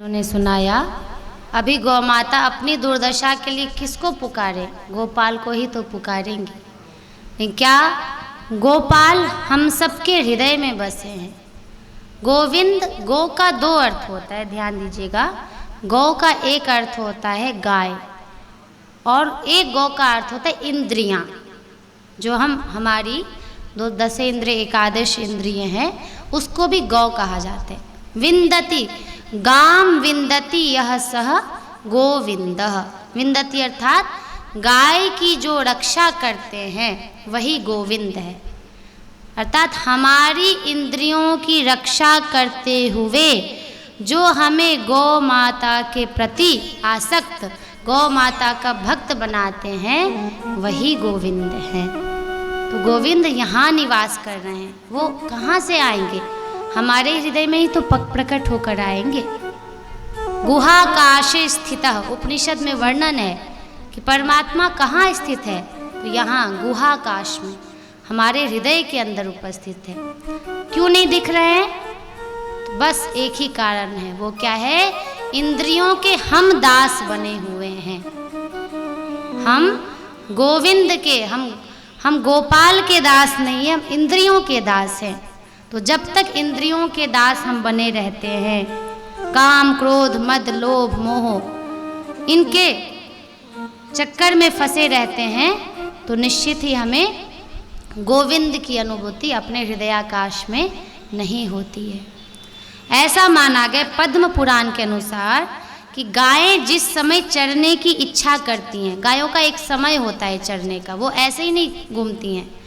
उन्होंने सुनाया। अभी गौ माता अपनी दुर्दशा के लिए किसको पुकारे? गोपाल को ही तो पुकारेंगे। लेकिन क्या गोपाल हम सबके हृदय में बसे हैं। गोविंद, गो का दो अर्थ होता है, ध्यान दीजिएगा। गौ का एक अर्थ होता है गाय, और एक गौ का अर्थ होता है इंद्रियां, जो हमारी दो दस इंद्रिय एकादश इंद्रिय हैं, उसको भी गौ कहा जाता है। विंदति, गाम विंदति यह सह गोविंदः। विंदति अर्थात गाय की जो रक्षा करते हैं वही गोविंद है। अर्थात हमारी इंद्रियों की रक्षा करते हुए जो हमें गौ माता के प्रति आसक्त, गौ माता का भक्त बनाते हैं, वही गोविंद हैं। तो गोविंद यहाँ निवास कर रहे हैं। वो कहाँ से आएंगे? हमारे हृदय में ही तो प्रकट होकर आएंगे। गुहाकाशे स्थितः, उपनिषद में वर्णन है कि परमात्मा कहाँ स्थित है, तो यहाँ गुहाकाश में, हमारे हृदय के अंदर उपस्थित है। क्यों नहीं दिख रहे हैं? तो बस एक ही कारण है, वो क्या है? इंद्रियों के हम दास बने हुए हैं। हम गोविंद के, हम गोपाल के दास नहीं हैं, हम इंद्रियों के दास हैं। तो जब तक इंद्रियों के दास हम बने रहते हैं, काम क्रोध मद लोभ मोह इनके चक्कर में फंसे रहते हैं, तो निश्चित ही हमें गोविंद की अनुभूति अपने हृदयाकाश में नहीं होती है। ऐसा माना गया पद्म पुराण के अनुसार कि गायें जिस समय चरने की इच्छा करती हैं, गायों का एक समय होता है चरने का, वो ऐसे ही नहीं घूमती हैं।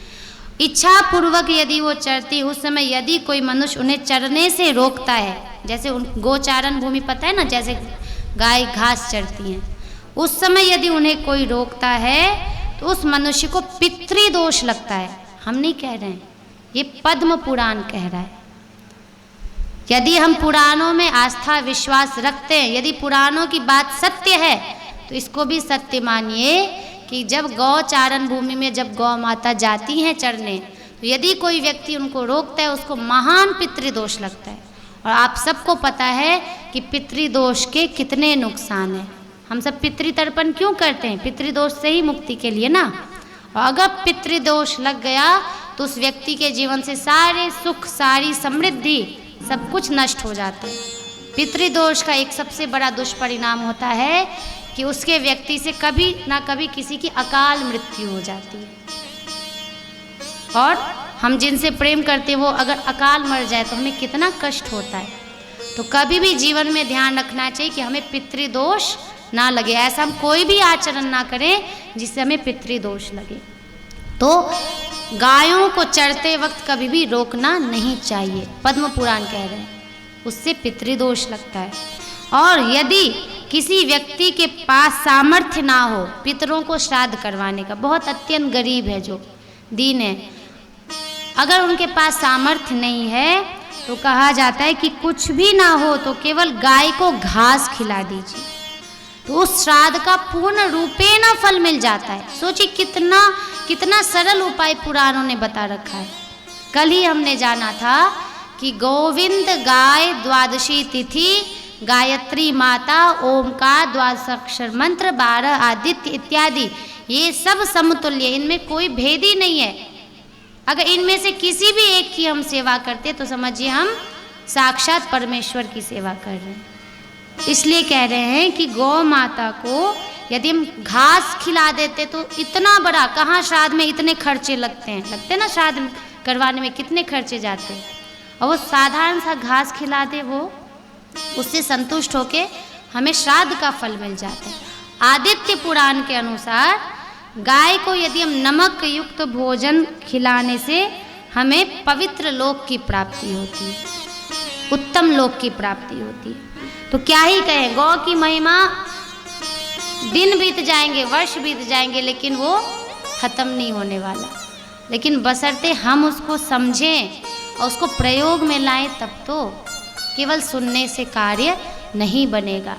इच्छा पूर्वक यदि वो चरती, उस समय यदि कोई मनुष्य उन्हें चरने से रोकता है, जैसे गोचारण भूमि पता है ना, जैसे गाय घास चरती हैं, उस समय यदि उन्हें कोई रोकता है तो उस मनुष्य को पितृदोष लगता है। हम नहीं कह रहे हैं, ये पद्म पुराण कह रहा है। यदि हम पुराणों में आस्था विश्वास रखते हैं, यदि पुराणों की बात सत्य है, तो इसको भी सत्य मानिए कि जब गौचारण भूमि में जब गौ माता जाती हैं चरने, तो यदि कोई व्यक्ति उनको रोकता है, उसको महान पितृदोष लगता है। और आप सबको पता है कि पितृदोष के कितने नुकसान हैं। हम सब पितृतर्पण क्यों करते हैं? पितृदोष से ही मुक्ति के लिए ना। और अगर पितृदोष लग गया तो उस व्यक्ति के जीवन से सारे सुख, सारी समृद्धि, सब कुछ नष्ट हो जाता है। पितृदोष का एक सबसे बड़ा दुष्परिणाम होता है कि उसके व्यक्ति से कभी ना कभी किसी की अकाल मृत्यु हो जाती है। और हम जिनसे प्रेम करते हैं वो अगर अकाल मर जाए तो हमें कितना कष्ट होता है। तो कभी भी जीवन में ध्यान रखना चाहिए कि हमें पितृदोष ना लगे। ऐसा हम कोई भी आचरण ना करें जिससे हमें पितृदोष लगे। तो गायों को चरते वक्त कभी भी रोकना नहीं चाहिए, पद्म पुराण कह रहे हैं, उससे पितृदोष लगता है। और यदि किसी व्यक्ति के पास सामर्थ्य ना हो पितरों को श्राद्ध करवाने का, बहुत अत्यंत गरीब है, जो दीन है, अगर उनके पास सामर्थ्य नहीं है तो कहा जाता है कि कुछ भी ना हो तो केवल गाय को घास खिला दीजिए, तो उस श्राद्ध का पूर्ण रूपेण फल मिल जाता है। सोचिए कितना सरल उपाय पुराणों ने बता रखा है। कल ही हमने जाना था कि गोविंद गाय द्वादशी तिथि, गायत्री माता, ओमकार, द्वादशाक्षर मंत्र, 12 आदित्य इत्यादि, ये सब समतुल्य, इनमें कोई भेद ही नहीं है। अगर इनमें से किसी भी एक की हम सेवा करते तो समझिए हम साक्षात परमेश्वर की सेवा कर रहे हैं। इसलिए कह रहे हैं कि गौ माता को यदि हम घास खिला देते तो इतना बड़ा, कहाँ श्राद्ध में इतने खर्चे लगते ना, श्राद्ध करवाने में कितने खर्चे जाते हैं, और वो साधारण सा घास खिला दे, वो उससे संतुष्ट होके हमें श्राद्ध का फल मिल जाता है। आदित्य पुराण के अनुसार गाय को यदि हम नमक युक्त भोजन खिलाने से हमें पवित्र लोक की प्राप्ति होती है, उत्तम लोक की प्राप्ति होती है। तो क्या ही कहें, गौ की महिमा, दिन बीत जाएंगे, वर्ष बीत जाएंगे, लेकिन वो खत्म नहीं होने वाला। लेकिन बशर्ते हम उसको समझें और उसको प्रयोग में लाएं, तब तो केवल सुनने से कार्य नहीं बनेगा।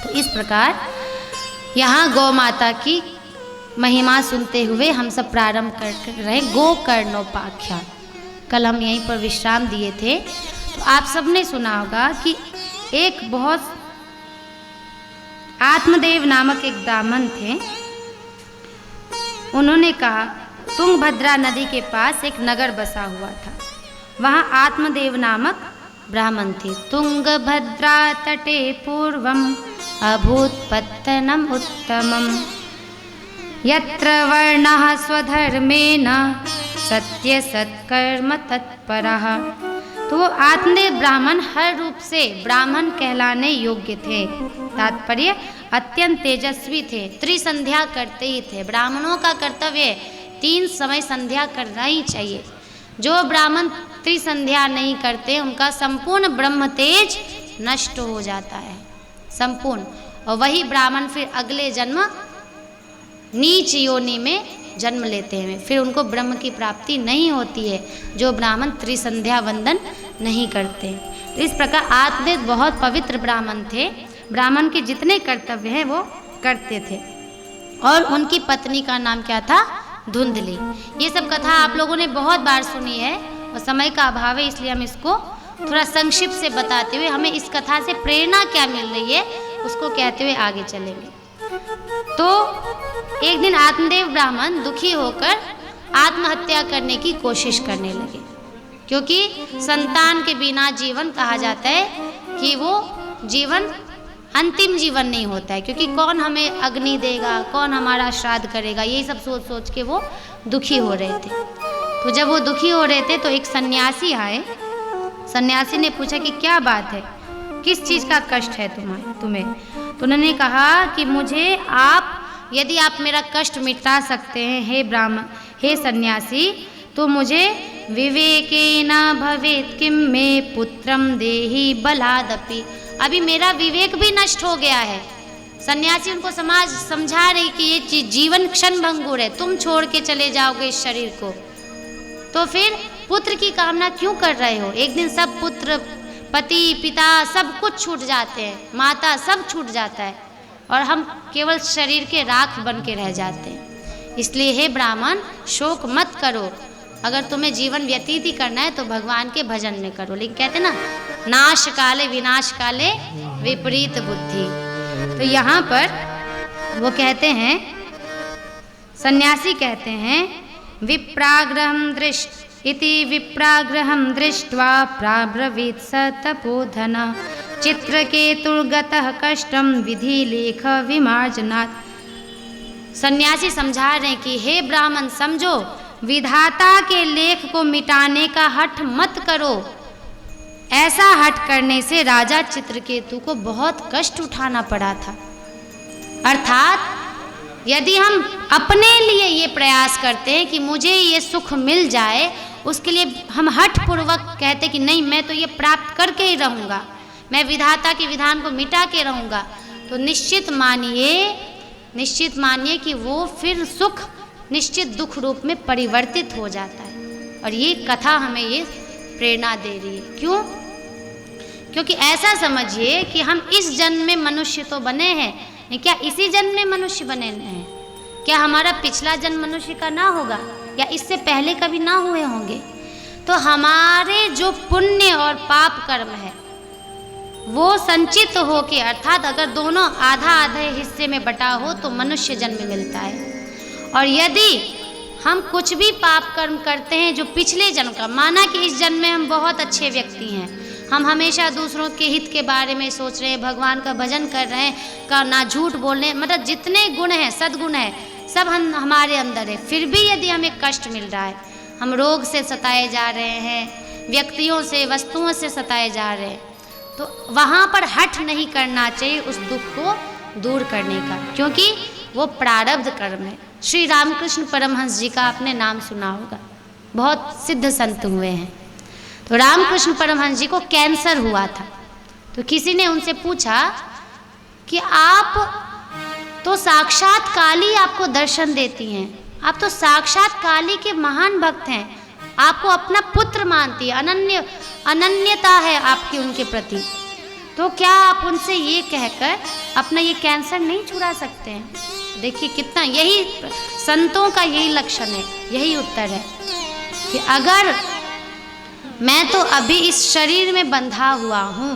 तो इस प्रकार यहाँ गौ माता की महिमा सुनते हुए हम सब प्रारंभ कर रहे गोकर्णोपाख्यान। कल हम यहीं पर विश्राम दिए थे। तो आप सबने सुना होगा कि एक बहुत आत्मदेव नामक एक ब्राह्मण थे। उन्होंने कहा, तुंगभद्रा नदी के पास एक नगर बसा हुआ था। वहाँ आत्मदेव नामक ब्राह्मण थे। तुंगभद्रा तटे पूर्वम अभूत्पत्तनम उत्तमम यत्र वर्णः स्वधर्मेण सत्य सत्कर्म तत्परः। तो आत्मदेव ब्राह्मण हर रूप से ब्राह्मण कहलाने योग्य थे। तात्पर्य अत्यंत तेजस्वी थे, त्रिसंध्या करते ही थे। ब्राह्मणों का कर्तव्य 3 समय संध्या करना ही चाहिए। जो ब्राह्मण त्रिसंध्या नहीं करते उनका संपूर्ण ब्रह्म तेज नष्ट हो जाता है, संपूर्ण। और वही ब्राह्मण फिर अगले जन्म नीच योनि में जन्म लेते हैं, फिर उनको ब्रह्म की प्राप्ति नहीं होती है, जो ब्राह्मण त्रिसंध्या वंदन नहीं करते। तो इस प्रकार आत्मदेव बहुत पवित्र ब्राह्मण थे। ब्राह्मण के जितने कर्तव्य हैं वो करते थे। और उनकी पत्नी का नाम क्या था? धुंधली। ये सब कथा आप लोगों ने बहुत बार सुनी है और समय का अभाव है, इसलिए हम इसको थोड़ा संक्षिप्त से बताते हुए हमें इस कथा से प्रेरणा क्या मिल रही है उसको कहते हुए आगे चलेंगे। तो एक दिन आत्मदेव ब्राह्मण दुखी होकर आत्महत्या करने की कोशिश करने लगे, क्योंकि संतान के बिना जीवन कहा जाता है कि वो जीवन अंतिम जीवन नहीं होता है, क्योंकि कौन हमें अग्नि देगा, कौन हमारा श्राद्ध करेगा, यही सब सोच सोच के वो दुखी हो रहे थे। तो जब वो दुखी हो रहे थे तो एक सन्यासी आए। सन्यासी ने पूछा कि क्या बात है, किस चीज़ का कष्ट है तुम्हें? तो उन्होंने कहा कि मुझे यदि आप मेरा कष्ट मिटा सकते हैं हे ब्राह्मण, हे सन्यासी, तो मुझे विवेकेन भवेत् किम मे पुत्रम देहि बलादपि। अभी मेरा विवेक भी नष्ट हो गया है। सन्यासी उनको समझा रही कि ये जीवन क्षण भंगुर है, तुम छोड़ के चले जाओगे इस शरीर को, तो फिर पुत्र की कामना क्यों कर रहे हो? एक दिन सब पुत्र, पति, पिता सब कुछ छूट जाते हैं, माता सब छूट जाता है और हम केवल शरीर के राख बन के रह जाते हैं। इसलिए हे ब्राह्मण, शोक मत करो। अगर तुम्हें जीवन व्यतीत ही करना है तो भगवान के भजन में करो। लेकिन कहते ना, नाश काले विनाश काले विपरीत बुद्धि। तो यहाँ पर वो कहते हैं, सन्यासी कहते हैं, विप्राग्रहं दृष्ट इति विप्राग्रहं दृष्ट्वा प्राब्रवीत् स तपोधन चित्रकेतुर्गतः कष्टं विधि लेख विमार्जनात्। सन्यासी समझा रहे हैं कि हे ब्राह्मण, समझो, विधाता के लेख को मिटाने का हठ मत करो। ऐसा हठ करने से राजा चित्रकेतु को बहुत कष्ट उठाना पड़ा था। अर्थात यदि हम अपने लिए ये प्रयास करते हैं कि मुझे ये सुख मिल जाए, उसके लिए हम हठ पूर्वक कहते कि नहीं, मैं तो ये प्राप्त करके ही रहूँगा, मैं विधाता के विधान को मिटा के रहूँगा, तो निश्चित मानिए कि वो फिर सुख निश्चित दुख रूप में परिवर्तित हो जाता है। और ये कथा हमें ये प्रेरणा दे रही है। क्यों? क्योंकि ऐसा समझिए कि हम इस जन्म में मनुष्य तो बने हैं, क्या इसी जन्म में मनुष्य बने हैं? क्या हमारा पिछला जन्म मनुष्य का ना होगा, या इससे पहले कभी ना हुए होंगे? तो हमारे जो पुण्य और पाप कर्म है वो संचित हो के, अर्थात अगर दोनों आधा आधे हिस्से में बटा हो तो मनुष्य जन्म मिलता है। और यदि हम कुछ भी पाप कर्म करते हैं जो पिछले जन्म का, माना कि इस जन्म में हम बहुत अच्छे व्यक्ति हैं, हम हमेशा दूसरों के हित के बारे में सोच रहे हैं, भगवान का भजन कर रहे हैं, ना झूठ बोल रहे हैं, मतलब जितने गुण हैं, सद्गुण है, सब हमारे अंदर है, फिर भी यदि हमें कष्ट मिल रहा है, हम रोग से सताए जा रहे हैं, व्यक्तियों से, वस्तुओं से सताए जा रहे हैं, तो वहाँ पर हठ नहीं करना चाहिए उस दुख को दूर करने का, क्योंकि वो प्रारब्ध कर्म है। श्री रामकृष्ण परमहंस जी का आपने नाम सुना होगा, बहुत सिद्ध संत हुए हैं। तो रामकृष्ण परमहंस जी को कैंसर हुआ था। तो किसी ने उनसे पूछा कि आप तो साक्षात काली आपको दर्शन देती हैं, आप तो साक्षात काली के महान भक्त हैं, आपको अपना पुत्र मानती है, अनन्यता है आपकी उनके प्रति, तो क्या आप उनसे ये कहकर अपना ये कैंसर नहीं छुड़ा सकते हैं? देखिए कितना, यही संतों का यही लक्षण है, यही उत्तर है कि अगर मैं तो अभी इस शरीर में बंधा हुआ हूँ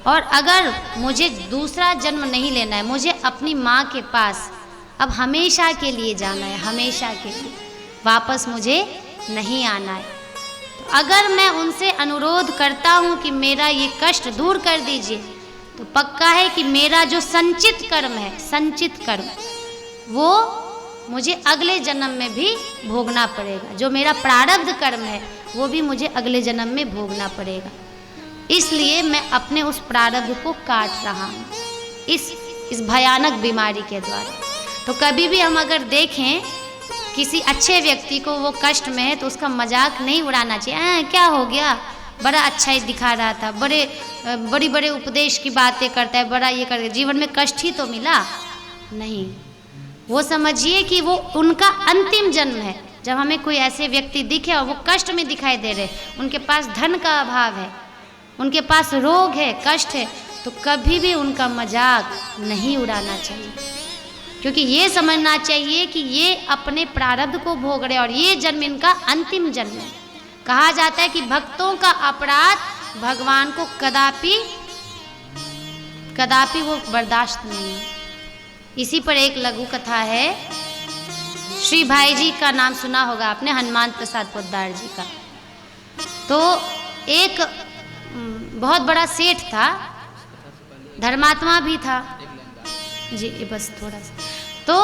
और अगर मुझे दूसरा जन्म नहीं लेना है, मुझे अपनी माँ के पास अब हमेशा के लिए जाना है, हमेशा के लिए वापस मुझे नहीं आना है। तो अगर मैं उनसे अनुरोध करता हूँ कि मेरा ये कष्ट दूर कर दीजिए, तो पक्का है कि मेरा जो संचित कर्म है, संचित कर्म, वो मुझे अगले जन्म में भी भोगना पड़ेगा। जो मेरा प्रारब्ध कर्म है वो भी मुझे अगले जन्म में भोगना पड़ेगा। इसलिए मैं अपने उस प्रारब्ध को काट रहा हूँ इस भयानक बीमारी के द्वारा। तो कभी भी हम अगर देखें किसी अच्छे व्यक्ति को वो कष्ट में है तो उसका मजाक नहीं उड़ाना चाहिए। क्या हो गया, बड़ा अच्छा ही दिखा रहा था, बड़े बड़े उपदेश की बातें करता है, बड़ा ये कर, जीवन में कष्ट ही तो मिला नहीं। वो समझिए कि वो उनका अंतिम जन्म है। जब हमें कोई ऐसे व्यक्ति दिखे और वो कष्ट में दिखाई दे रहे, उनके पास धन का अभाव है, उनके पास रोग है, कष्ट है, तो कभी भी उनका मजाक नहीं उड़ाना चाहिए, क्योंकि ये समझना चाहिए कि ये अपने प्रारब्ध को भोग रहे और ये जन्म इनका अंतिम जन्म है। कहा जाता है कि भक्तों का अपराध भगवान को कदापि वो बर्दाश्त नहीं है। इसी पर एक लघु कथा है। श्री भाई जी का नाम सुना होगा आपने, हनुमान प्रसाद पोद्दार जी का। तो एक बहुत बड़ा सेठ था, धर्मात्मा भी था जी, बस थोड़ा सा। तो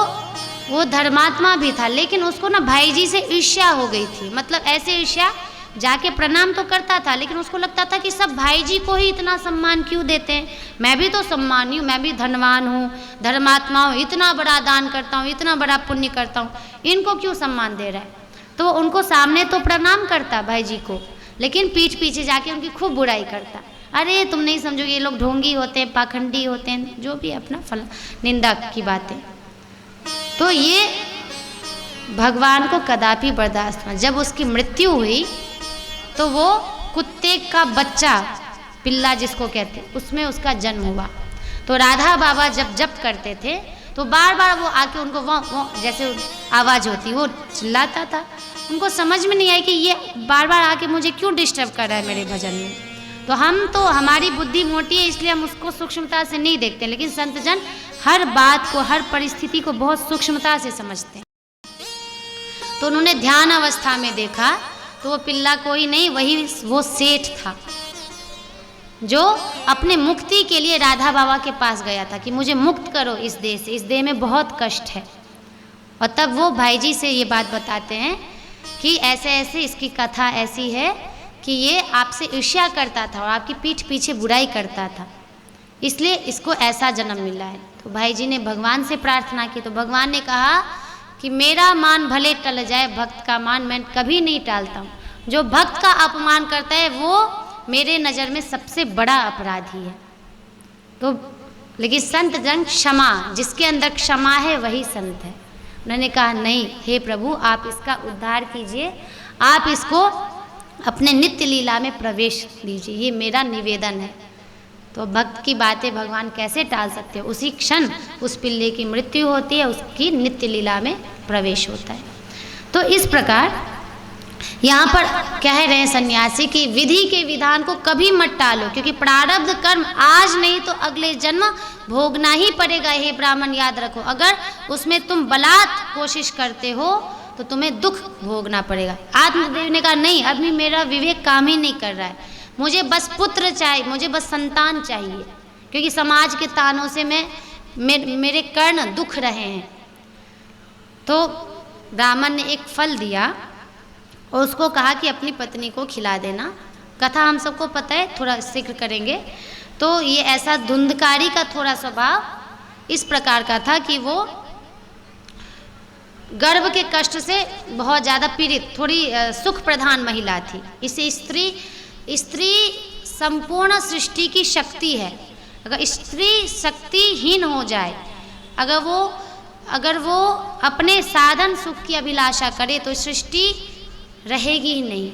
वो धर्मात्मा भी था, लेकिन उसको ना भाई जी से ईर्ष्या हो गई थी। मतलब ऐसे ईर्ष्या, जाके प्रणाम तो करता था, लेकिन उसको लगता था कि सब भाई जी को ही इतना सम्मान क्यों देते हैं, मैं भी तो सम्मानी हूँ, मैं भी धनवान हूँ, धर्मात्मा हूँ, इतना बड़ा दान करता हूँ, इतना बड़ा पुण्य करता हूँ, इनको क्यों सम्मान दे रहा है। तो उनको सामने तो प्रणाम करता भाई जी को, लेकिन पीठ पीछे जाके उनकी खूब बुराई करता। अरे तुम नहीं समझोगे, ये लोग ढोंगी होते हैं, पाखंडी होते हैं, जो भी अपना फल निंदा की बातें। तो ये भगवान को कदापि बर्दाश्त हुआ। जब उसकी मृत्यु हुई तो वो कुत्ते का बच्चा, पिल्ला जिसको कहते, उसमें उसका जन्म हुआ। तो राधा बाबा जब जप करते थे तो बार बार वो आके उनको वो जैसे आवाज़ होती वो चिल्लाता था। उनको समझ में नहीं आई कि ये बार बार आके मुझे क्यों डिस्टर्ब कर रहा है मेरे भजन में। तो हमारी बुद्धि मोटी है, इसलिए हम उसको सूक्ष्मता से नहीं देखते, लेकिन संतजन हर बात को, हर परिस्थिति को बहुत सूक्ष्मता से समझते हैं। तो उन्होंने ध्यान अवस्था में देखा तो वो पिल्ला कोई नहीं, वो सेठ था जो अपने मुक्ति के लिए राधा बाबा के पास गया था कि मुझे मुक्त करो इस देह से, इस देह में बहुत कष्ट है। और तब वो भाई जी से ये बात बताते हैं कि ऐसे ऐसे इसकी कथा ऐसी है कि ये आपसे ईर्ष्या करता था और आपकी पीठ पीछे बुराई करता था, इसलिए इसको ऐसा जन्म मिला है। तो भाई जी ने भगवान से प्रार्थना की, तो भगवान ने कहा कि मेरा मान भले टल जाए, भक्त का मान मैं कभी नहीं टालता हूँ। जो भक्त का अपमान करता है वो मेरे नज़र में सबसे बड़ा अपराधी है। तो लेकिन संत जन क्षमा, जिसके अंदर क्षमा है वही संत है। उन्होंने कहा नहीं, हे प्रभु आप इसका उद्धार कीजिए, आप इसको अपने नित्य लीला में प्रवेश दीजिए, ये मेरा निवेदन है। तो भक्त की बातें भगवान कैसे टाल सकते हैं। उसी क्षण उस पिल्ले की मृत्यु होती है, उसकी नित्य लीला में प्रवेश होता है। तो इस प्रकार यहाँ पर कह रहे हैं सन्यासी कि विधि के विधान को कभी मत टालो, क्योंकि प्रारब्ध कर्म आज नहीं तो अगले जन्म भोगना ही पड़ेगा। हे ब्राह्मण याद रखो, अगर उसमें तुम बलात् कोशिश करते हो तो तुम्हें दुख भोगना पड़ेगा। आत्मदेव ने कहा नहीं, अभी मेरा विवेक काम ही नहीं कर रहा है, मुझे बस पुत्र चाहिए, मुझे बस संतान चाहिए, क्योंकि समाज के तानों से मेरे कर्ण दुख रहे हैं। तो ब्राह्मण ने एक फल दिया और उसको कहा कि अपनी पत्नी को खिला देना। कथा हम सबको पता है, थोड़ा जिक्र करेंगे। तो ये ऐसा धुंधकारी का थोड़ा स्वभाव इस प्रकार का था कि वो गर्भ के कष्ट से बहुत ज़्यादा पीड़ित, थोड़ी सुख प्रधान महिला थी। इसे स्त्री संपूर्ण सृष्टि की शक्ति है। अगर स्त्री शक्तिहीन हो जाए, अगर वो अपने साधन सुख की अभिलाषा करे तो सृष्टि रहेगी ही नहीं।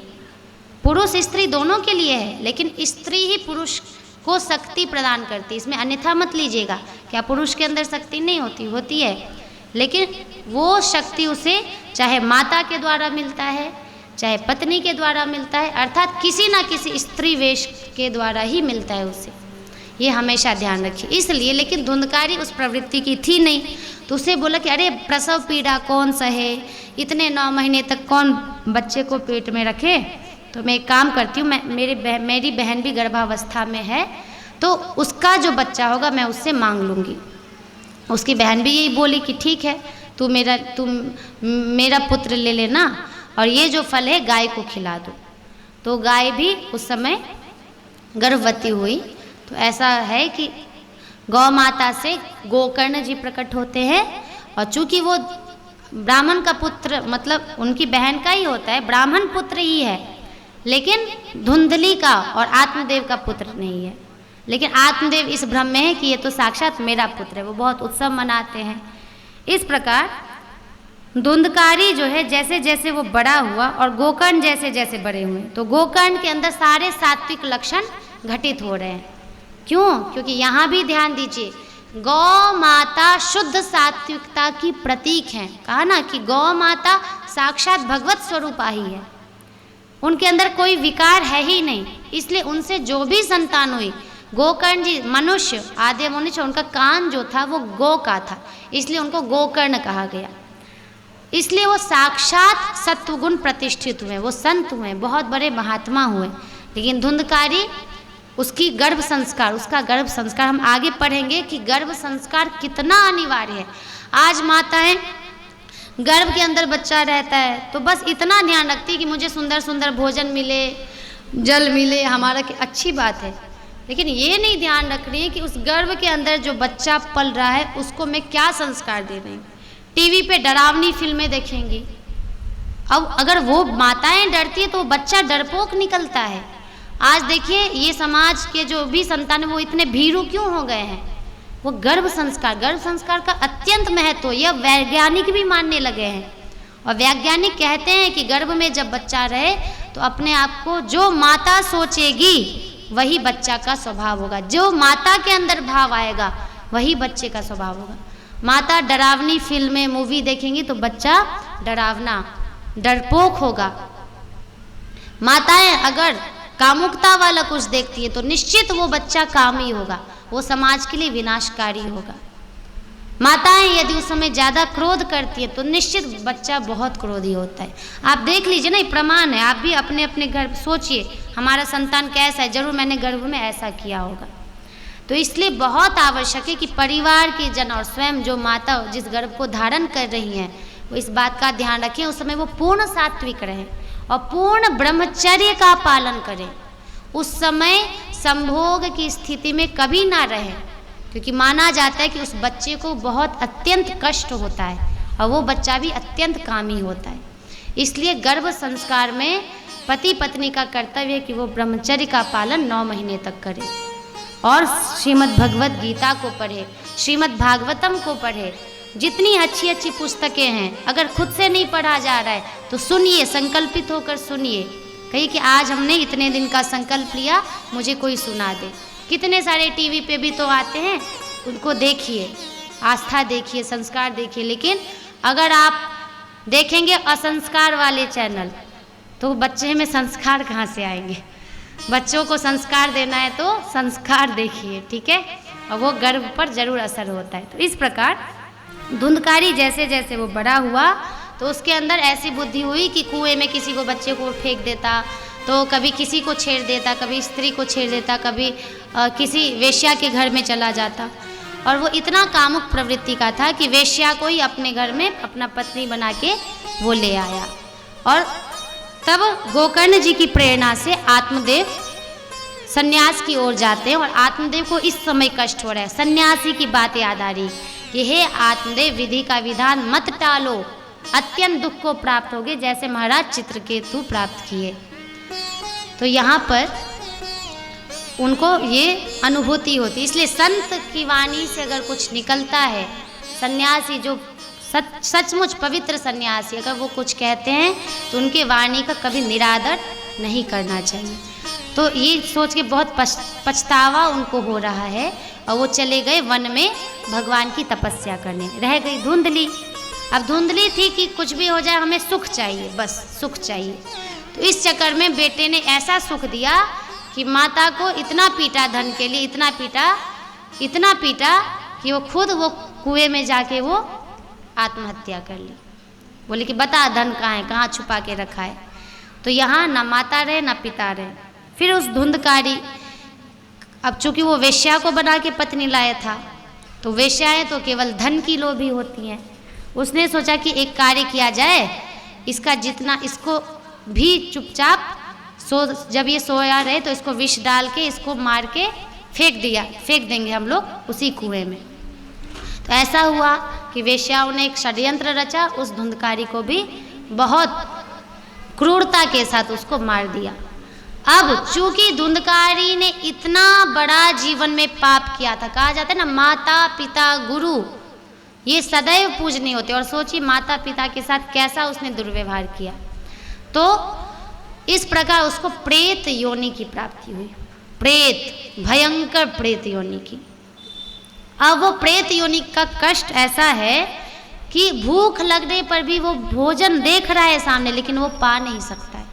पुरुष स्त्री दोनों के लिए है, लेकिन स्त्री ही पुरुष को शक्ति प्रदान करती है। इसमें अन्यथा मत लीजिएगा, क्या पुरुष के अंदर शक्ति नहीं होती है, लेकिन वो शक्ति उसे चाहे माता के द्वारा मिलता है, चाहे पत्नी के द्वारा मिलता है, अर्थात किसी ना किसी स्त्री वेश के द्वारा ही मिलता है उसे। ये हमेशा ध्यान रखिए। इसलिए लेकिन धुंधकारी उस प्रवृत्ति की थी नहीं, तो उसे बोला कि अरे प्रसव पीड़ा कौन सहे, इतने 9 महीने तक कौन बच्चे को पेट में रखे, तो मैं एक काम करती हूँ, मेरी बहन भी गर्भावस्था में है, तो उसका जो बच्चा होगा मैं उससे मांग लूँगी। उसकी बहन भी यही बोली कि ठीक है, तू मेरा पुत्र ले लेना और ये जो फल है गाय को खिला दो। तो गाय भी उस समय गर्भवती हुई। तो ऐसा है कि गौ माता से गोकर्ण जी प्रकट होते हैं, और चूंकि वो ब्राह्मण का पुत्र मतलब उनकी बहन का ही होता है, ब्राह्मण पुत्र ही है, लेकिन धुंधली का और आत्मदेव का पुत्र नहीं है। लेकिन आत्मदेव इस भ्रम में है कि ये तो साक्षात मेरा पुत्र है, वो बहुत उत्सव मनाते हैं। इस प्रकार धुंधकारी जो है जैसे जैसे वो बड़ा हुआ और गोकर्ण जैसे जैसे बड़े हुए, तो गोकर्ण के अंदर सारे सात्विक लक्षण घटित हो रहे हैं। क्यों? क्योंकि यहाँ भी ध्यान दीजिए, गौ माता शुद्ध सात्विकता की प्रतीक हैं। कहा ना कि गौ माता साक्षात भगवत स्वरूपा ही है, उनके अंदर कोई विकार है ही नहीं। इसलिए उनसे जो भी संतान हुई, गोकर्ण जी मनुष्य आद्य मनुष्य, उनका कान जो था वो गौ का था, इसलिए उनको गोकर्ण कहा गया। इसलिए वो साक्षात सत्वगुण प्रतिष्ठित हुए, वो संत हुए, बहुत बड़े महात्मा हुए। लेकिन धुंधकारी उसका गर्भ संस्कार हम आगे पढ़ेंगे कि गर्भ संस्कार कितना अनिवार्य है। आज माताएं गर्भ के अंदर बच्चा रहता है तो बस इतना ध्यान रखती है कि मुझे सुंदर सुंदर भोजन मिले, जल मिले, हमारा की अच्छी बात है, लेकिन ये नहीं ध्यान रख रही है कि उस गर्भ के अंदर जो बच्चा पल रहा है उसको मैं क्या संस्कार दे रही हूँ। टीवी पे डरावनी फिल्में देखेंगी, अब अगर वो माताएं डरती है तो वो बच्चा डरपोक निकलता है। आज देखिए ये समाज के जो भी संतान है वो इतने भीरू क्यों हो गए हैं। वो गर्भ संस्कार का अत्यंत महत्व यह वैज्ञानिक भी मानने लगे हैं, और वैज्ञानिक कहते हैं कि गर्भ में जब बच्चा रहे तो अपने आप को जो माता सोचेगी वही बच्चा का स्वभाव होगा, जो माता के अंदर भाव आएगा वही बच्चे का स्वभाव होगा। माता डरावनी फिल्में मूवी देखेंगी तो बच्चा डरावना डरपोक होगा। माताएं अगर कामुकता वाला कुछ देखती है तो निश्चित वो बच्चा कामी होगा, वो समाज के लिए विनाशकारी होगा। माताएं यदि उस समय ज़्यादा क्रोध करती है तो निश्चित बच्चा बहुत क्रोधी होता है। आप देख लीजिए ना, ये प्रमाण है। आप भी अपने अपने घर सोचिए हमारा संतान कैसा है, जरूर मैंने गर्भ में ऐसा किया होगा। तो इसलिए बहुत आवश्यक है कि परिवार के जन और स्वयं जो माता जिस गर्भ को धारण कर रही हैं वो इस बात का ध्यान रखें उस समय वो पूर्ण सात्विक रहें और पूर्ण ब्रह्मचर्य का पालन करें। उस समय संभोग की स्थिति में कभी ना रहें, क्योंकि माना जाता है कि उस बच्चे को बहुत अत्यंत कष्ट होता है और वो बच्चा भी अत्यंत कामी होता है। इसलिए गर्भ संस्कार में पति पत्नी का कर्तव्य है कि वो ब्रह्मचर्य का पालन 9 महीने तक करे और श्रीमद् भगवत गीता को पढ़े, श्रीमद् भागवतम को पढ़े। जितनी अच्छी अच्छी पुस्तकें हैं, अगर खुद से नहीं पढ़ा जा रहा है तो सुनिए, संकल्पित होकर सुनिए। कहिए कि आज हमने इतने दिन का संकल्प लिया, मुझे कोई सुना दे। कितने सारे टीवी पे भी तो आते हैं, उनको देखिए, आस्था देखिए, संस्कार देखिए। लेकिन अगर आप देखेंगे असंस्कार वाले चैनल तो बच्चे में संस्कार कहाँ से आएंगे। बच्चों को संस्कार देना है तो संस्कार देखिए, ठीक है, और वो गर्भ पर जरूर असर होता है। तो इस प्रकार धुंधकारी जैसे जैसे वो बड़ा हुआ तो उसके अंदर ऐसी बुद्धि हुई कि कुएं में किसी को बच्चे को फेंक देता, तो कभी किसी को छेड़ देता, कभी स्त्री को छेड़ देता, कभी किसी वेश्या के घर में चला जाता। और वो इतना कामुक प्रवृत्ति का था कि वेश्या को ही अपने घर में अपना पत्नी बना के वो ले आया। और तब गोकर्ण जी की प्रेरणा से आत्मदेव सन्यास की ओर जाते हैं और आत्मदेव को इस समय कष्ट हो रहा है। सन्यासी की बात याद आ रही कि हे आत्मदेव, विधि का विधान मत टालो, अत्यंत दुख को प्राप्त होगे जैसे महाराज चित्रकेतु प्राप्त किए। तो यहाँ पर उनको ये अनुभूति होती, इसलिए संत की वाणी से अगर कुछ निकलता है, सन्यासी जो सचमुच पवित्र सन्यासी अगर वो कुछ कहते हैं तो उनके वाणी का कभी निरादर नहीं करना चाहिए। तो ये सोच के बहुत पछतावा उनको हो रहा है और वो चले गए वन में भगवान की तपस्या करने। रह गई धुंधली। अब धुंधली थी कि कुछ भी हो जाए हमें सुख चाहिए, बस सुख चाहिए। तो इस चक्कर में बेटे ने ऐसा सुख दिया कि माता को इतना पीटा धन के लिए, इतना पीटा कि वो खुद वो कुएं में जाके वो आत्महत्या कर ली। बोले कि बता धन कहाँ है, कहाँ छुपा के रखा है। तो यहाँ ना माता रहे ना पिता रहे। फिर उस धुंधकारी, अब चूंकि वो वेश्या को बना के पत्नी लाया था, तो वेश्याएं तो केवल धन की लोभी होती हैं। उसने सोचा कि एक कार्य किया जाए, इसको भी चुपचाप जब ये सोया रहे तो इसको विष डाल के इसको मार के फेंक देंगे हम लोग उसी कुएं में। तो ऐसा हुआ कि वेश्याओं ने एक षड्यंत्र रचा, उस धुंधकारी को भी बहुत क्रूरता के साथ उसको मार दिया। अब चूंकि धुंधकारी ने इतना बड़ा जीवन में पाप किया था, कहा जाता है ना माता पिता गुरु ये सदैव पूजनीय होते, और सोचिए माता पिता के साथ कैसा उसने दुर्व्यवहार किया। तो इस प्रकार उसको प्रेत योनि की प्राप्ति हुई, भयंकर प्रेत योनि की। अब वो प्रेत योनि का कष्ट ऐसा है कि भूख लगने पर भी वो भोजन देख रहा है सामने, लेकिन वो पा नहीं सकता है।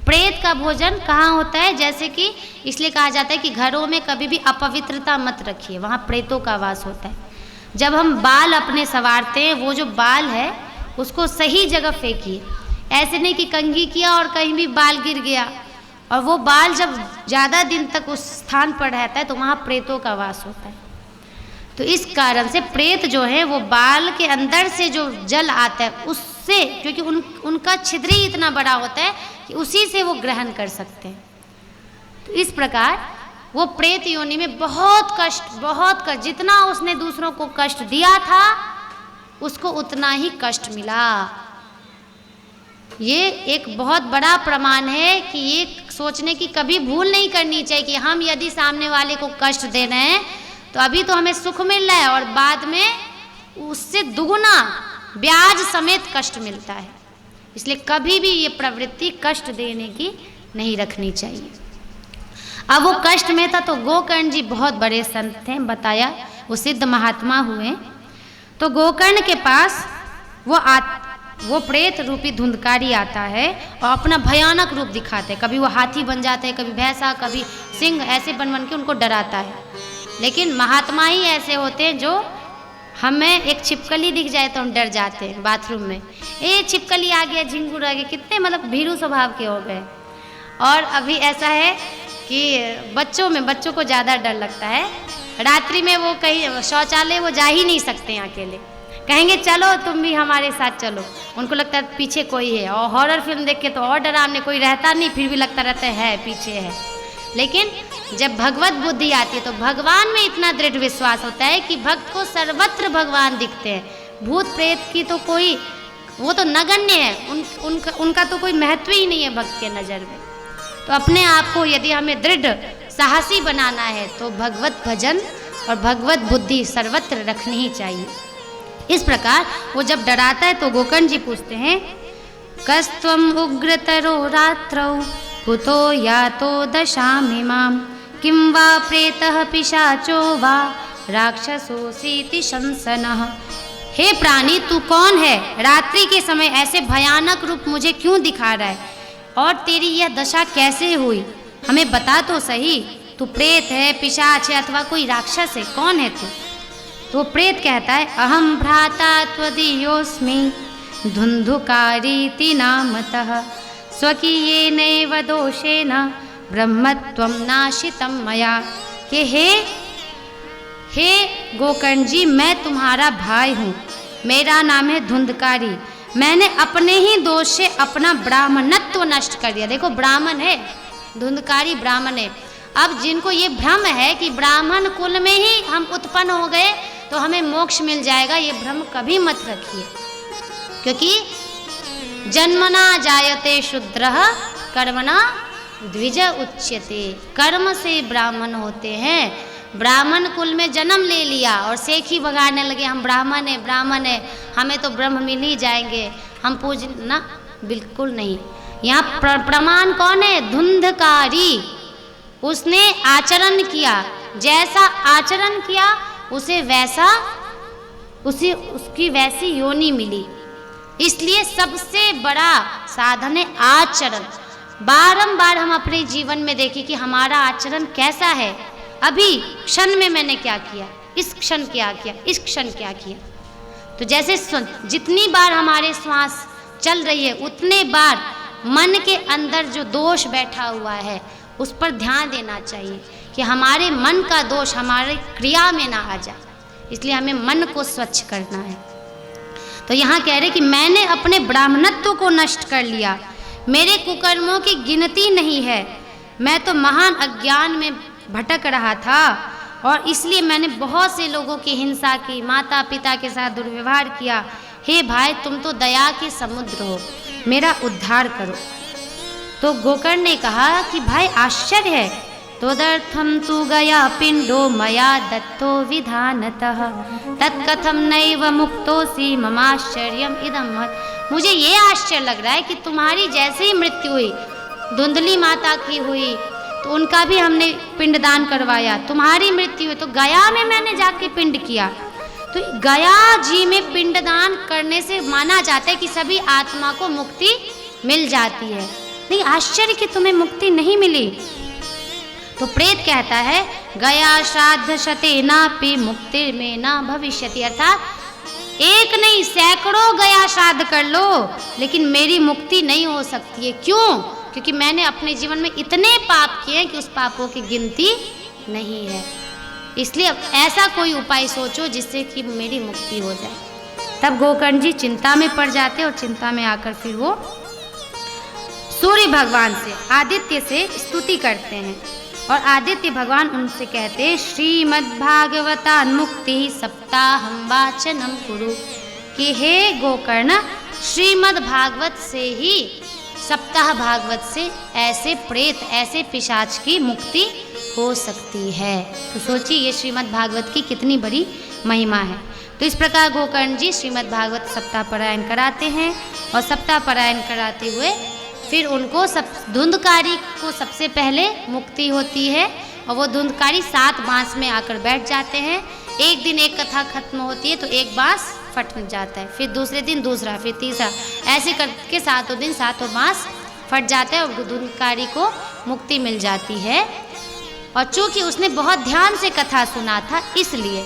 प्रेत का भोजन कहाँ होता है, जैसे कि इसलिए कहा जाता है कि घरों में कभी भी अपवित्रता मत रखिए, वहाँ प्रेतों का वास होता है। जब हम बाल अपने संवारते हैं, वो जो बाल है उसको सही जगह फेंकिए, ऐसे नहीं कि कंघी किया और कहीं भी बाल गिर गया। और वो बाल जब ज़्यादा दिन तक उस स्थान पर रहता है तो वहाँ प्रेतों का वास होता है। तो इस कारण से प्रेत जो है वो बाल के अंदर से जो जल आता है उससे, क्योंकि उनका छिद्र ही इतना बड़ा होता है कि उसी से वो ग्रहण कर सकते हैं। तो इस प्रकार वो प्रेत योनि में बहुत कष्ट, जितना उसने दूसरों को कष्ट दिया था उसको उतना ही कष्ट मिला। ये एक बहुत बड़ा प्रमाण है कि ये सोचने की कभी भूल नहीं करनी चाहिए कि हम यदि सामने वाले को कष्ट दे रहे हैं तो अभी तो हमें सुख मिल रहा है और बाद में उससे दुगुना ब्याज समेत कष्ट मिलता है। इसलिए कभी भी ये प्रवृत्ति कष्ट देने की नहीं रखनी चाहिए। अब वो कष्ट में था तो गोकर्ण जी बहुत बड़े संत थे, बताया वो सिद्ध महात्मा हुए। तो गोकर्ण के पास वो प्रेत रूपी धुंधकारी आता है और अपना भयानक रूप दिखाते हैं। कभी वो हाथी बन जाते हैं, कभी भैंसा, कभी सिंह, ऐसे बन के उनको डराता है। लेकिन महात्मा ही ऐसे होते हैं जो हमें एक छिपकली दिख जाए तो हम डर जाते हैं बाथरूम में, छिपकली आ गया, झिंगुर आ गया, कितने मतलब भीरू स्वभाव के हो गए। और अभी ऐसा है कि बच्चों को ज़्यादा डर लगता है। रात्रि में वो कहीं शौचालय वो जा ही नहीं सकते हैं अकेले, कहेंगे चलो तुम भी हमारे साथ चलो, उनको लगता है पीछे कोई है। और हॉरर फिल्म देख के तो और डरावने, कोई रहता नहीं फिर भी लगता रहता है पीछे है। लेकिन जब भगवत बुद्धि आती है तो भगवान में इतना दृढ़ विश्वास होता है कि भक्त को सर्वत्र भगवान दिखते हैं। भूत प्रेत की तो कोई, वो तो नगण्य है, उनका तो कोई महत्व ही नहीं है भक्त के नज़र में। तो अपने आप को यदि हमें दृढ़ साहसी बनाना है तो भगवत भजन और भगवत बुद्धि सर्वत्र रखनी ही चाहिए। इस प्रकार वो जब डराता है तो गोकर्ण जी पूछते हैं, कस्त्वम उग्रतरो रात्रौ कुतो यातो दशामिमां किं वा प्रेतः पिशाचो वा राक्षसोऽसीति शंसनः। हे प्राणी तू कौन है, रात्रि के समय ऐसे भयानक रूप मुझे क्यों दिखा रहा है, और तेरी यह दशा कैसे हुई, हमें बता तो सही। तू प्रेत है, पिशाच है अथवा कोई राक्षस है, कौन है तू? तो प्रेत कहता है, अहम भ्राता त्वदीयोऽस्मि धुंधुकारीति नामतः स्वकीयेनैव दोषेण ब्रह्मत्वं नाशितं मया। कि हे गोकर्ण जी, मैं तुम्हारा भाई हूँ, मेरा नाम है धुंधकारी, मैंने अपने ही दोष से अपना ब्राह्मणत्व नष्ट कर दिया। देखो ब्राह्मण है, धुंधकारी ब्राह्मण है। अब जिनको ये भ्रम है कि ब्राह्मण कुल में ही हम उत्पन्न हो गए तो हमें मोक्ष मिल जाएगा, ये भ्रम कभी मत रखिए। क्योंकि जन्मना जायते शूद्रः कर्मणा द्विज उच्यते। कर्म से ब्राह्मण होते हैं। ब्राह्मण कुल में जन्म ले लिया और सेखी भगाने लगे, हम ब्राह्मण है, हमें तो ब्रह्म मिल ही जाएंगे, हम ना, बिल्कुल नहीं। यहाँ प्रमाण कौन है? धुंधकारी। उसने आचरण किया, जैसा आचरण किया उसे वैसा उसकी वैसी योनि मिली। इसलिए सबसे बड़ा साधन है आचरण। बारंबार हम अपने जीवन में देखें कि हमारा आचरण कैसा है। अभी क्षण में मैंने क्या किया, इस क्षण क्या किया, इस क्षण क्या किया। तो जैसे जितनी बार हमारे श्वास चल रही है उतने बार मन के अंदर जो दोष बैठा हुआ है उस पर ध्यान देना चाहिए कि हमारे मन का दोष हमारे क्रिया में ना आ जाए। इसलिए हमें मन को स्वच्छ करना है। तो यहाँ कह रहे कि मैंने अपने ब्राह्मणत्व को नष्ट कर लिया, मेरे कुकर्मों की गिनती नहीं है। मैं तो महान अज्ञान में भटक रहा था और इसलिए मैंने बहुत से लोगों की हिंसा की, माता पिता के साथ दुर्व्यवहार किया। हे भाई, तुम तो दया के समुद्र हो, मेरा उद्धार करो। तो गोकर्ण ने कहा कि भाई आश्चर्य है, तदर्थम तु गया पिंडो मया दत्तो विधानतः तत्कथम नैव मुक्तोसी ममाश्चर्यम इदम मत। मुझे ये आश्चर्य लग रहा है कि तुम्हारी जैसे ही मृत्यु हुई, धुंधली माता की हुई तो उनका भी हमने पिंडदान करवाया, तुम्हारी मृत्यु हुई तो गया में मैंने जाके पिंड किया। तो गया जी में पिंडदान करने से माना जाता है कि सभी आत्मा को मुक्ति मिल जाती है। नहीं, आश्चर्य कि तुम्हें मुक्ति नहीं मिली। तो प्रेत कहता है गया श्राद्ध शतेनापि मुक्ति में ना भविष्यति, अर्थात एक नहीं सैकड़ों गया श्राद्ध कर लो लेकिन मेरी मुक्ति नहीं हो सकती है। क्यों? क्योंकि मैंने अपने जीवन में इतने पाप किए कि उस पापों की गिनती नहीं है। इसलिए ऐसा कोई उपाय सोचो जिससे कि मेरी मुक्ति हो जाए। तब गोकर्ण जी चिंता में पड़ जाते और चिंता में आकर फिर वो सूर्य भगवान से, आदित्य से स्तुति करते हैं और आदित्य भगवान उनसे कहते हैं श्रीमद्भागवतान् मुक्ति सप्ताहं वाचनम कुरु, कि हे गोकर्ण श्रीमद् भागवत से ही, सप्ताह भागवत से ऐसे प्रेत, ऐसे पिशाच की मुक्ति हो सकती है। तो सोचिए ये श्रीमद् भागवत की कितनी बड़ी महिमा है। तो इस प्रकार गोकर्ण जी श्रीमद् भागवत सप्ताह पारायण कराते हैं और सप्ताह पारायण कराते हुए फिर उनको धुंधकारी को सबसे पहले मुक्ति होती है और वो धुंधकारी 7 बांस में आकर बैठ जाते हैं। एक दिन एक कथा खत्म होती है तो एक बांस फट जाता है, फिर दूसरे दिन दूसरा, फिर तीसरा, ऐसे करके 7 दिन 7 बांस फट जाता है और धुंधकारी को मुक्ति मिल जाती है। और चूँकि उसने बहुत ध्यान से कथा सुना था इसलिए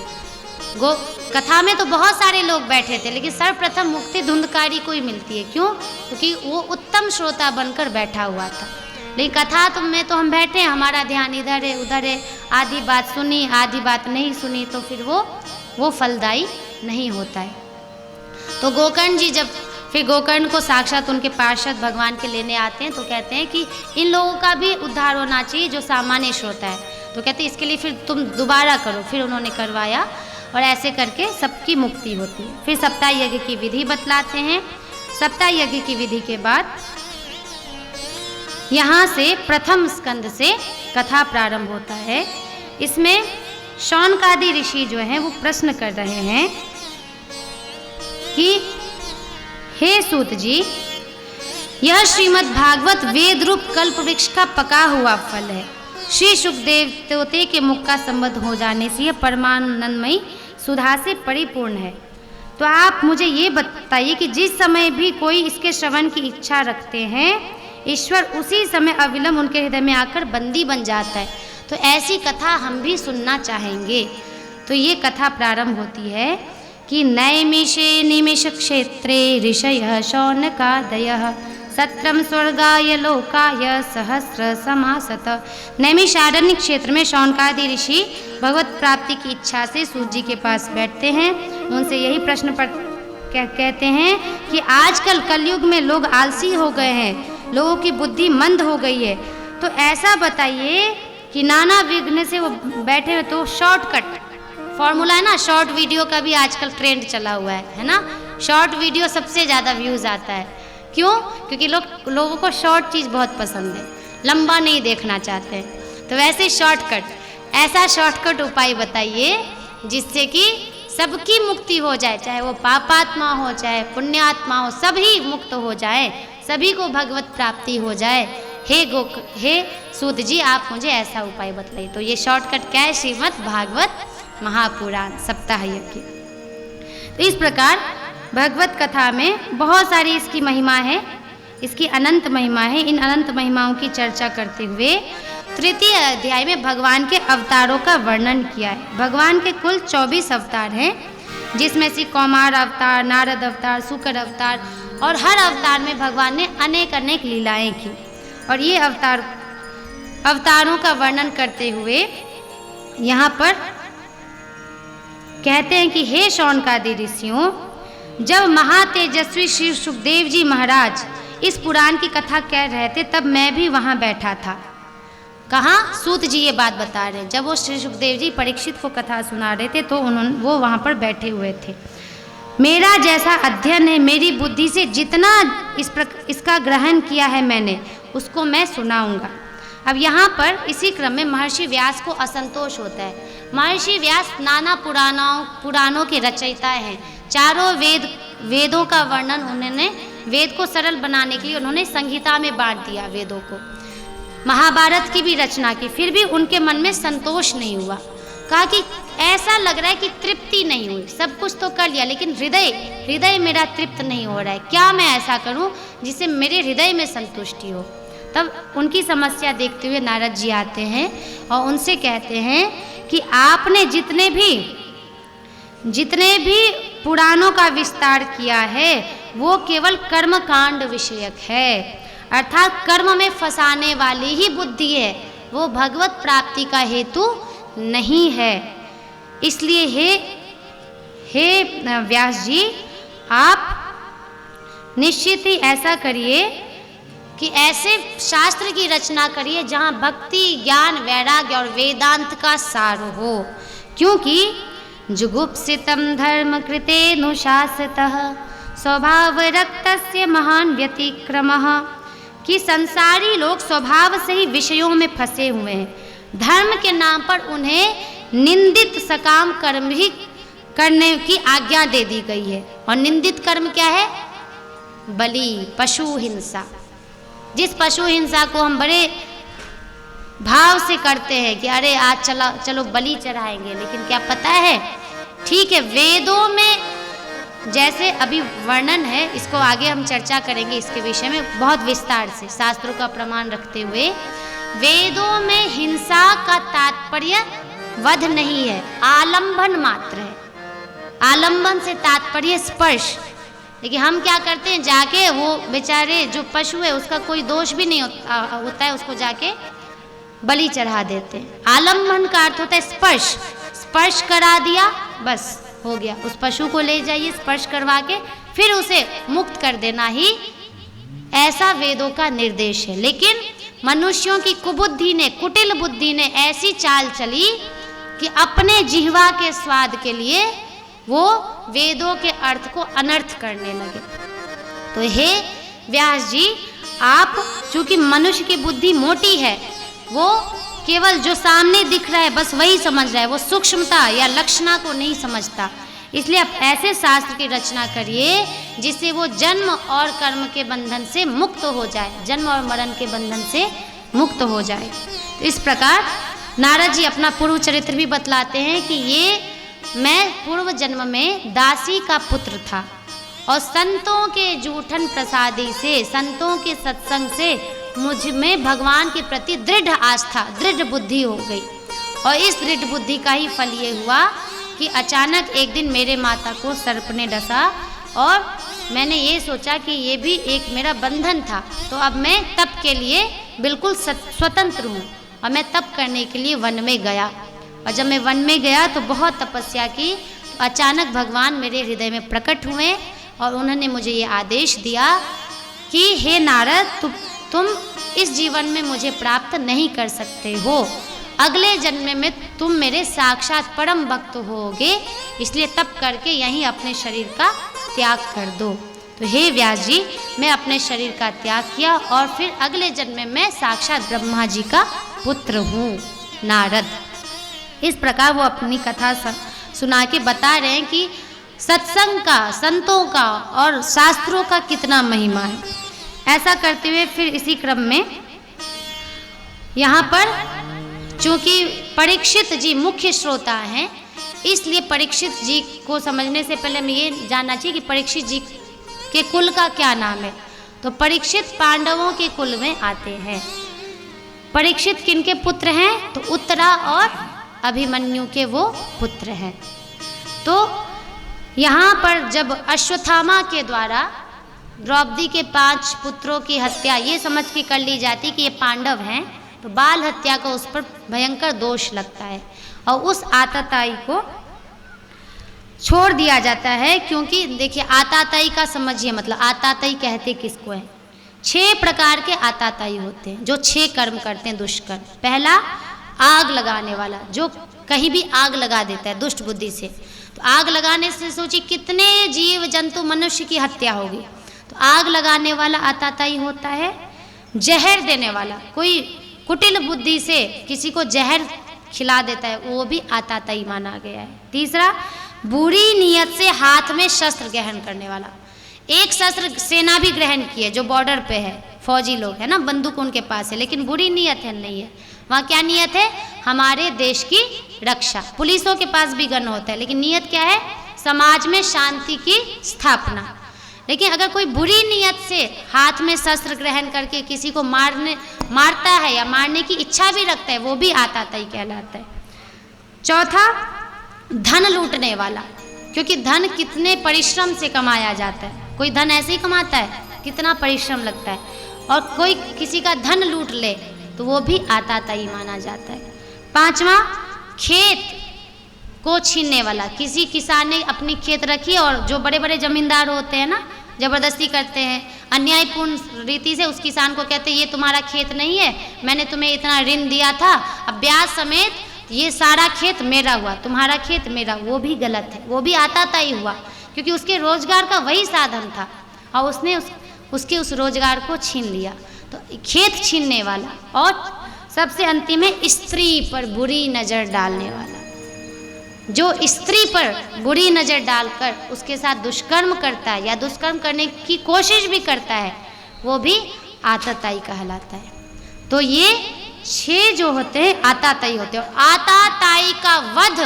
कथा में तो बहुत सारे लोग बैठे थे लेकिन सर्वप्रथम मुक्ति धुंधकारी को ही मिलती है। क्यों? क्योंकि वो उत्तम श्रोता बनकर बैठा हुआ था। लेकिन कथा में तो हम बैठे हैं, हमारा ध्यान इधर है उधर है, आधी बात सुनी आधी बात नहीं सुनी, तो फिर वो फलदायी नहीं होता है। तो गोकर्ण जी जब फिर गोकर्ण को साक्षात उनके पार्षद भगवान के लेने आते हैं तो कहते हैं कि इन लोगों का भी उद्धार होना चाहिए जो सामान्य श्रोता है। तो कहते हैं इसके लिए फिर तुम दोबारा करो। फिर उन्होंने करवाया और ऐसे करके सबकी मुक्ति होती है। फिर सप्ताह यज्ञ की विधि बतलाते हैं। सप्ताह यज्ञ की विधि के बाद यहाँ से प्रथम स्कंद से कथा प्रारंभ होता है। इसमें शौनकादि ऋषि जो हैं वो प्रश्न कर रहे हैं कि हे सूत जी, यह श्रीमद् भागवत वेद रूप कल्प वृक्ष का पका हुआ फल है। श्री सुखदेव तोते के मुख का संबद्ध हो जाने से यह परमानंदमयी सुधा से परिपूर्ण है। तो आप मुझे ये बताइए कि जिस समय भी कोई इसके श्रवण की इच्छा रखते हैं ईश्वर उसी समय अविलंब उनके हृदय में आकर बंदी बन जाता है। तो ऐसी कथा हम भी सुनना चाहेंगे। तो ये कथा प्रारंभ होती है कि नैमिषे निमिष क्षेत्रे ऋषयः शौनकादयः सत्रम स्वर्गाय लोकाय सहस्र समासत। नैमिषारण्य क्षेत्र में शौनकादि ऋषि भगवत प्राप्ति की इच्छा से सूत जी के पास बैठते हैं। उनसे यही प्रश्न कहते हैं कि आजकल कलयुग में लोग आलसी हो गए हैं, लोगों की बुद्धि मंद हो गई है। तो ऐसा बताइए कि नाना विघ्न से वो बैठे हुए, तो शॉर्टकट फॉर्मूला है ना, शॉर्ट वीडियो का भी आजकल ट्रेंड चला हुआ है ना। शॉर्ट वीडियो सबसे ज़्यादा व्यूज़ आता है। क्यों? क्योंकि लोगों को शॉर्ट चीज़ बहुत पसंद है, लंबा नहीं देखना चाहते हैं। तो वैसे शॉर्टकट, ऐसा शॉर्टकट उपाय बताइए जिससे कि सबकी मुक्ति हो जाए, चाहे वो पापात्मा हो चाहे पुण्यात्मा हो, सभी मुक्त हो जाए, सभी को भगवत प्राप्ति हो जाए। हे सूत जी, आप मुझे ऐसा उपाय बताइए। तो ये शॉर्टकट क्या है? श्रीमद् भागवत महापुराण सप्ताह यज्ञ। तो इस प्रकार भगवत कथा में बहुत सारी इसकी महिमा है। इसकी अनंत महिमा है। इन अनंत महिमाओं की चर्चा करते हुए तृतीय अध्याय में भगवान के अवतारों का वर्णन किया है। भगवान के कुल 24 अवतार हैं, जिसमें से कौमार अवतार, नारद अवतार, शुकर अवतार, और हर अवतार में भगवान ने अनेक अनेक लीलाएं की। और ये अवतारों का वर्णन करते हुए यहाँ पर कहते हैं कि हे शौनकादि ऋषियों, जब महातेजस्वी श्री सुखदेव जी महाराज इस पुराण की कथा कह रहे थे तब मैं भी वहाँ बैठा था। कहाँ? सूत जी ये बात बता रहे हैं। जब वो श्री सुखदेव जी परीक्षित को कथा सुना रहे थे तो वो वहाँ पर बैठे हुए थे। मेरा जैसा अध्ययन है, मेरी बुद्धि से जितना इसका ग्रहण किया है मैंने, उसको मैं सुनाऊंगा। अब यहाँ पर इसी क्रम में महर्षि व्यास को असंतोष होता है। महर्षि व्यास नाना पुराणों के रचयिता हैं। चारों वेदों का वर्णन उन्होंने, वेद को सरल बनाने के लिए उन्होंने संहिता में बांट दिया वेदों को। महाभारत की भी रचना की, फिर भी उनके मन में संतोष नहीं हुआ। कहा कि ऐसा लग रहा है कि तृप्ति नहीं हुई, सब कुछ तो कर लिया लेकिन हृदय मेरा तृप्त नहीं हो रहा है। क्या मैं ऐसा करूं जिससे मेरे हृदय में संतुष्टि हो? तब उनकी समस्या देखते हुए नारद जी आते हैं और उनसे कहते हैं कि आपने जितने भी पुराणों का विस्तार किया है वो केवल कर्म कांड विषयक है, अर्थात कर्म में फंसाने वाली ही बुद्धि है, वो भगवत प्राप्ति का हेतु नहीं है। इसलिए हे व्यास जी, आप निश्चित ही ऐसा करिए कि ऐसे शास्त्र की रचना करिए जहाँ भक्ति, ज्ञान, वैराग्य और वेदांत का सार हो। क्योंकि जुगुप्सितम धर्म कृतेनुशासितः स्वभाव रक्तस्य महान व्यतिक्रमः, कि संसारी लोग स्वभाव से ही विषयों में फंसे हुए हैं। धर्म के नाम पर उन्हें निंदित सकाम कर्म ही करने की आज्ञा दे दी गई है। और निंदित कर्म क्या है? बलि, पशु हिंसा। जिस पशु हिंसा को हम बड़े भाव से करते हैं कि अरे आज चलो बलि चढ़ाएंगे, लेकिन क्या पता है, ठीक है, वेदों में जैसे अभी वर्णन है, इसको आगे हम चर्चा करेंगे इसके विषय में बहुत विस्तार से, शास्त्रों का प्रमाण रखते हुए। वेदों में हिंसा का तात्पर्य वध नहीं है, आलंबन मात्र है। आलंबन से तात्पर्य स्पर्श। लेकिन हम क्या करते हैं, जाके वो बेचारे जो पशु है उसका कोई दोष भी नहीं होता है, उसको जाके बलि चढ़ा देते हैं। आलंबन का अर्थ होता है स्पर्श। स्पर्श करा दिया, बस हो गया। उस पशु को ले जाइए, स्पर्श करवा के फिर उसे मुक्त कर देना ही ऐसा वेदों का निर्देश है। लेकिन मनुष्यों की कुबुद्धि ने, कुटिल बुद्धि ने ऐसी चाल चली कि अपने जिह्वा के स्वाद के लिए वो वेदों के अर्थ को अनर्थ करने लगे। तो हे व्यास जी, आप चूंकि मनुष्य की बुद्धि मोटी है, वो केवल जो सामने दिख रहा है बस वही समझ रहा है, वो सूक्ष्मता या लक्षणा को नहीं समझता। इसलिए आप ऐसे शास्त्र की रचना करिए जिससे वो जन्म और कर्म के बंधन से मुक्त हो जाए, जन्म और मरण के बंधन से मुक्त हो जाए। तो इस प्रकार नारद जी अपना पूर्व चरित्र भी बतलाते हैं कि ये मैं पूर्व जन्म में दासी का पुत्र था और संतों के जूठन प्रसादी से, संतों के सत्संग से मुझ में भगवान के प्रति दृढ़ आस्था, दृढ़ बुद्धि हो गई। और इस दृढ़ बुद्धि का ही फल ये हुआ कि अचानक एक दिन मेरे माता को सर्प ने डसा और मैंने ये सोचा कि ये भी एक मेरा बंधन था, तो अब मैं तप के लिए बिल्कुल स्वतंत्र हूँ। और मैं तप करने के लिए वन में गया, और जब मैं वन में गया तो बहुत तपस्या की, तो अचानक भगवान मेरे हृदय में प्रकट हुए और उन्होंने मुझे ये आदेश दिया कि हे नारद, तुम इस जीवन में मुझे प्राप्त नहीं कर सकते हो, अगले जन्म में तुम मेरे साक्षात परम भक्त होगे, इसलिए तप करके यहीं अपने शरीर का त्याग कर दो। तो हे व्यास जी, मैं अपने शरीर का त्याग किया और फिर अगले जन्म में मैं साक्षात ब्रह्मा जी का पुत्र हूँ, नारद। इस प्रकार वो अपनी कथा सुना के बता रहे हैं कि सत्संग का, संतों का और शास्त्रों का कितना महिमा है। ऐसा करते हुए फिर इसी क्रम में यहाँ पर चूँकि परीक्षित जी मुख्य श्रोता हैं, इसलिए परीक्षित जी को समझने से पहले हमें ये जानना चाहिए कि परीक्षित जी के कुल का क्या नाम है। तो परीक्षित पांडवों के कुल में आते हैं। परीक्षित किनके पुत्र हैं? तो उत्तरा और अभिमन्यु के वो पुत्र हैं। तो यहाँ पर जब अश्वत्थामा के द्वारा द्रौपदी के 5 पुत्रों की हत्या ये समझ के कर ली जाती कि ये पांडव हैं, तो बाल हत्या का उस पर भयंकर दोष लगता है और उस आताताई को छोड़ दिया जाता है। क्योंकि देखिए आताताई का समझिए मतलब, आताताई कहते किसको है? 6 प्रकार के आताताई होते हैं जो 6 कर्म करते हैं दुष्कर्म। पहला आग लगाने वाला, जो कहीं भी आग लगा देता है दुष्ट बुद्धि से। तो आग लगाने से सोचिए कितने जीव जंतु मनुष्य की हत्या होगी। तो आग लगाने वाला आताताई होता है। जहर देने वाला, कोई कुटिल बुद्धि से किसी को जहर खिला देता है, वो भी आताताई माना गया है। तीसरा, बुरी नीयत से हाथ में शस्त्र ग्रहण करने वाला। एक शस्त्र सेना भी ग्रहण की है जो बॉर्डर पे है, फौजी लोग है ना, बंदूक उनके पास है, लेकिन बुरी नीयत है नहीं है। वहाँ क्या नीयत है? हमारे देश की रक्षा। पुलिसों के पास भी गन होता है, लेकिन नीयत क्या है? समाज में शांति की स्थापना। लेकिन अगर कोई बुरी नीयत से हाथ में शस्त्र ग्रहण करके किसी को मारता है या मारने की इच्छा भी रखता है, वो भी आताताई कहलाता है। चौथा, धन लूटने वाला, क्योंकि धन कितने परिश्रम से कमाया जाता है। कोई धन ऐसे ही कमाता है? कितना परिश्रम लगता है। और कोई किसी का धन लूट ले तो वो भी आताताई माना जाता है। पांचवा, खेत को छीनने वाला। किसी किसान ने अपनी खेत रखी और जो बड़े बड़े जमींदार होते हैं ना, जबरदस्ती करते हैं अन्यायपूर्ण रीति से, उस किसान को कहते हैं ये तुम्हारा खेत नहीं है, मैंने तुम्हें इतना ऋण दिया था, अब ब्याज समेत ये सारा खेत मेरा हुआ, तुम्हारा खेत मेरा। वो भी गलत है, वो भी आताताई हुआ, क्योंकि उसके रोजगार का वही साधन था और उसने उसके उस रोजगार को छीन लिया। तो खेत छीनने वाला। और सबसे अंतिम है स्त्री पर बुरी नज़र डालने वाला। जो स्त्री पर बुरी नज़र डालकर उसके साथ दुष्कर्म करता है या दुष्कर्म करने की कोशिश भी करता है, वो भी आताताई कहलाता है। तो ये 6 जो होते हैं आताताई होते हैं। आताताई का वध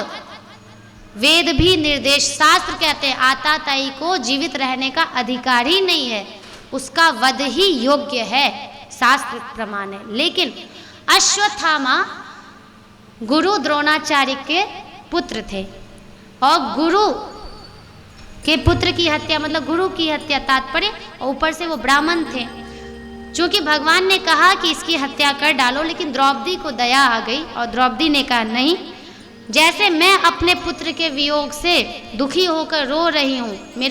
वेद भी निर्देश, शास्त्र कहते हैं आताताई को जीवित रहने का अधिकार ही नहीं है, उसका वध ही योग्य है, शास्त्र प्रमाण है। लेकिन अश्वत्थामा गुरु द्रोणाचार्य के पुत्र थे और गुरु के पुत्र की हत्या मतलब गुरु की हत्या तात्पर्य, और ऊपर से वो ब्राह्मण थे। चूंकि भगवान ने कहा कि इसकी हत्या कर डालो, लेकिन द्रौपदी को दया आ गई और द्रौपदी ने कहा नहीं, जैसे मैं अपने पुत्र के वियोग से दुखी होकर रो रही हूँ, मेरे